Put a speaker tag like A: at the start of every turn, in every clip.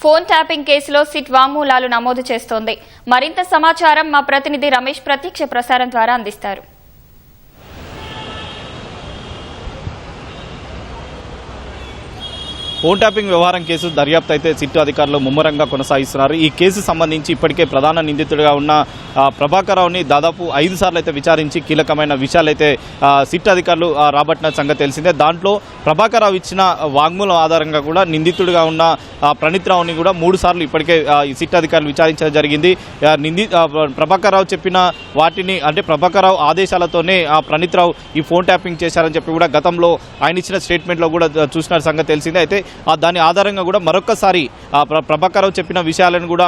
A: Phone tapping కేసులో SIT వాంగ్మూలాలు నమోదు చేస్తోంది. మరింత సమాచారం మా ప్రతినిధి రమేష్ ప్రత్యక్ష ప్రసారం ద్వారా అందిస్తారు.
B: ఫోన్ ట్యాపింగ్ వ్యవహారం కేసు దర్యాప్తు అయితే సిట్ అధికారులు ముమ్మరంగా కొనసాగిస్తున్నారు. ఈ కేసు సంబంధించి ఇప్పటికే ప్రధాన నిందితుడిగా ఉన్న ప్రభాకరరావుని దాదాపు 5 సార్లు అయితే విచారించి కీలకమైన విషయాలైతే సిట్ అధికారులు రాబట్టిన సంగతి తెలిసిందే. దాంట్లో ప్రభాకరరావు ఇచ్చిన వాంగ్మూలం ఆధారంగా కూడా నిందితుడిగా ఉన్న ప్రణీత్ రావుని కూడా 3 సార్లు ఇప్పటికే ఈ సిట్ అధికారులు విచారించడం జరిగింది. ప్రభాకరరావు చెప్పిన వాటిని అంటే ప్రభాకరరావు ఆదేశాలతోనే ప్రణీత్ రావు ఈ ఫోన్ ట్యాపింగ్ చేశారని చెప్పి కూడా గతంలో ఆయన ఇచ్చిన స్టేట్మెంట్లో కూడా చూసిన సంగతి తెలిసిందే. అయితే దాని ఆధారంగా కూడా మరొకసారి ప్రభాకరరావు చెప్పిన విషయాలను కూడా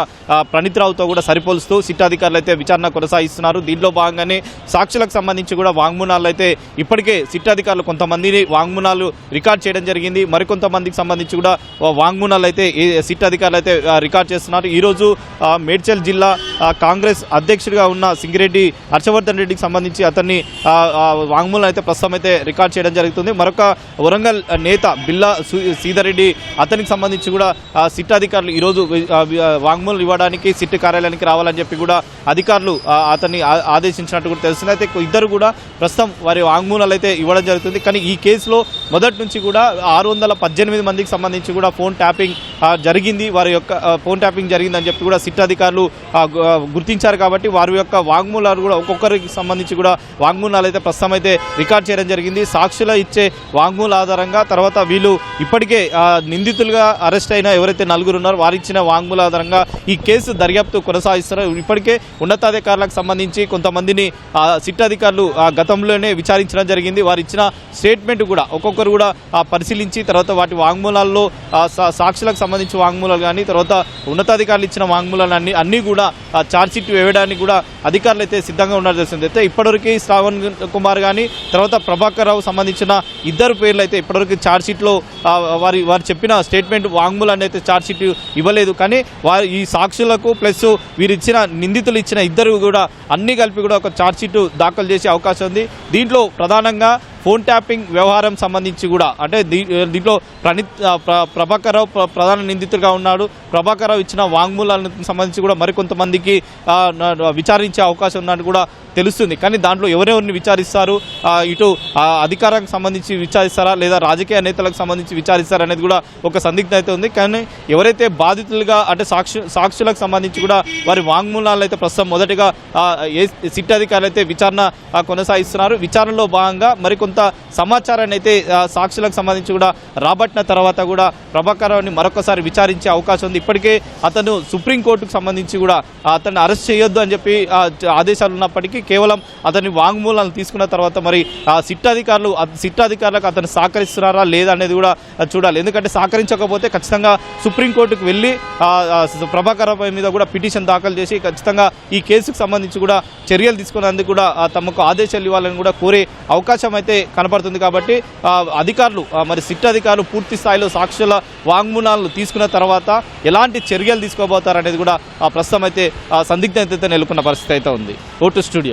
B: ప్రణీత్ రావుతో కూడా సరిపోలుస్తూ సిట్ అధికారులు అయితే విచారణ కొనసాగిస్తున్నారు. దీంట్లో భాగంగానే సాక్షులకు సంబంధించి కూడా వాంగ్మూలాలు అయితే ఇప్పటికే సిట్ అధికారులు కొంతమందిని వాంగ్మూలాలు రికార్డ్ చేయడం జరిగింది. మరికొంతమందికి సంబంధించి కూడా వాంగ్మూలాలు అయితే సిట్ అధికారులు అయితే రికార్డ్ చేస్తున్నారు. ఈరోజు మేడ్చల్ జిల్లా కాంగ్రెస్ అధ్యక్షుడిగా ఉన్న సింగిరెడ్డి హర్షవర్ధన్ రెడ్డికి సంబంధించి అతన్ని వాంగ్మూలం అయితే ప్రస్తుతం అయితే రికార్డ్ చేయడం జరుగుతుంది. మరొక వరంగల్ నేత బిల్లా శ్రీధర్ రెడ్డి అతనికి సంబంధించి కూడా సిట్ అధికారులు ఈరోజు వాంగ్మూలం ఇవ్వడానికి సిట్ కార్యాలయానికి రావాలని చెప్పి కూడా అధికారులు అతన్ని ఆదేశించినట్టు కూడా తెలుస్తుంది. అయితే ఇద్దరు కూడా ప్రస్తుతం వారి వాంగ్మూలాలు అయితే ఇవ్వడం జరుగుతుంది. కానీ ఈ కేసులో మొదటి నుంచి కూడా 618 మందికి సంబంధించి కూడా ఫోన్ ట్యాపింగ్ జరిగింది, వారి యొక్క ఫోన్ ట్యాపింగ్ జరిగిందని చెప్పి కూడా సిట్ అధికారులు గుర్తించారు. కాబట్టి వారి యొక్క వాంగ్మూలాలు కూడా ఒక్కొక్కరికి సంబంధించి కూడా వాంగ్మూలాలు అయితే ప్రస్తుతం అయితే రికార్డ్ చేయడం జరిగింది. సాక్షుల ఇచ్చే వాంగ్మూల ఆధారంగా తర్వాత వీళ్ళు ఇప్పటికే నిందితులుగా అరెస్ట్ అయిన ఎవరైతే 4 ఉన్నారో వారు ఇచ్చిన వాంగ్మూల ఆధారంగా ఈ కేసు దర్యాప్తు కొనసాగిస్తారు. ఇప్పటికే ఉన్నతాధికారులకు సంబంధించి కొంతమందిని సిట్ అధికారులు గతంలోనే విచారించడం జరిగింది. వారు ఇచ్చిన స్టేట్మెంట్ కూడా ఒక్కొక్కరు కూడా పరిశీలించి తర్వాత వాటి వాంగ్మూలాల్లో సాక్షులకు సంబంధించి వాంగ్మూలాలు కానీ తర్వాత ఉన్నతాధికారులు ఇచ్చిన వాంగ్మూలాలు అన్నీ కూడా ఛార్జ్షీట్ వేయడానికి కూడా అధికారులు అయితే సిద్ధంగా ఉన్నారు తెలిసింది. అయితే ఇప్పటివరకు శ్రావణ్ కుమార్ కానీ తర్వాత ప్రభాకరరావు సంబంధించిన ఇద్దరు పేర్లు అయితే ఇప్పటివరకు ఛార్జ్షీట్లో వారు చెప్పిన స్టేట్మెంట్ వాంగ్మూలాన్ని అయితే ఛార్జ్షీట్ ఇవ్వలేదు. కానీ వారు ఈ సాక్షులకు ప్లస్ వీరు ఇచ్చిన నిందితులు ఇచ్చిన ఇద్దరు కూడా అన్ని కలిపి కూడా ఒక ఛార్జ్షీట్ దాఖలు చేసే అవకాశం ఉంది. దీంట్లో ప్రధానంగా ఫోన్ ట్యాపింగ్ వ్యవహారం సంబంధించి కూడా అంటే దీంట్లో ప్రభాకరరావు ప్రధాన నిందితుడిగా ఉన్నాడు. ప్రభాకరరావు ఇచ్చిన వాంగ్మూలాలకు సంబంధించి కూడా మరికొంతమందికి విచారించే అవకాశం ఉందని కూడా తెలుస్తుంది. కానీ దాంట్లో ఎవరెవరిని విచారిస్తారు, ఇటు అధికారానికి సంబంధించి విచారిస్తారా లేదా రాజకీయ నేతలకు సంబంధించి విచారిస్తారా అనేది కూడా ఒక సందిగ్ధత అయితే ఉంది. కానీ ఎవరైతే బాధితులుగా అంటే సాక్షులకు సంబంధించి కూడా వారి వాంగ్మూలాలు అయితే ప్రస్తుతం మొదటిగా సిట్ అధికారులు అయితే విచారణ కొనసాగిస్తున్నారు. విచారణలో భాగంగా మరికొంత సమాచారాన్ని అయితే సాక్షులకు సంబంధించి కూడా రాబట్టిన తర్వాత కూడా ప్రభాకరరావుని మరొకసారి విచారించే అవకాశం ఉంది. ఇప్పటికే అతను సుప్రీంకోర్టుకు సంబంధించి కూడా అతన్ని అరెస్ట్ చేయొద్దు అని చెప్పి ఆదేశాలు ఉన్నప్పటికీ కేవలం అతని వాంగ్మూలాలను తీసుకున్న తర్వాత మరి సిట్ అధికారులకు అతను సహకరిస్తున్నారా లేదా అనేది కూడా చూడాలి. ఎందుకంటే సహకరించకపోతే ఖచ్చితంగా సుప్రీంకోర్టుకు వెళ్ళి ప్రభాకరరావు మీద కూడా పిటిషన్ దాఖలు చేసి ఖచ్చితంగా ఈ కేసుకు సంబంధించి కూడా చర్యలు తీసుకునేందుకు కూడా తమకు ఆదేశాలు ఇవ్వాలని కూడా కోరే అవకాశం అయితే కనపడుతుంది. కాబట్టి అధికారులు మరి సిట్ అధికారులు పూర్తి స్థాయిలో సాక్షుల వాంగ్మూలాలను తీసుకున్న తర్వాత ఎలాంటి చర్యలు తీసుకోబోతారనేది కూడా ప్రస్తుతం అయితే సందిగ్ధత నెలకొన్న పరిస్థితి అయితే ఉంది. Vote studio.